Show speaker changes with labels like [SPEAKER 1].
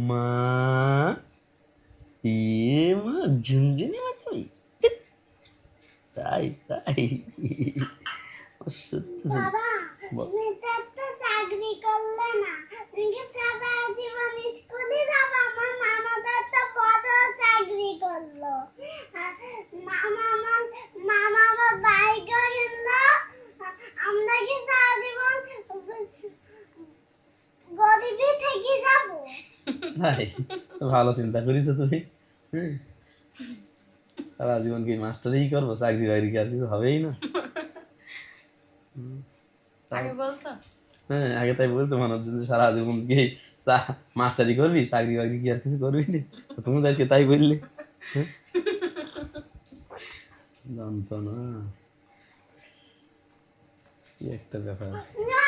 [SPEAKER 1] মা এ মা ঝুনঝুনি মা তুমি তাই তাই সত্যি
[SPEAKER 2] বাবা
[SPEAKER 1] বল।
[SPEAKER 2] তুমি তো একটা চাকরি করলে না, তুমি কি সারা জীবন স্কুলে যাবো? আমার মামা তো একটা বড় চাকরি করলো, মামা আমার মামা আমার বাইক কিনলো, আমরা কি সারা জীবন গরিবই থেকে যাবো?
[SPEAKER 1] তাই ভালো চিন্তা করেছো তুমি। হুম, সারা জীবন কি মাস্টারই করবো, চাকরি বাকরি কি আর কিছু হবেই না।
[SPEAKER 3] আগে বলতো
[SPEAKER 1] হ্যাঁ আগে তাই বলতো মনে হচ্ছে যে সারা জীবন কি মাস্টারি করবি, চাকরি বাকরি কি আর কিছু করবি না। তুমি আজকে তাই বললে। হ্যাঁ, জানতো না কি একটা ব্যাপার।
[SPEAKER 2] না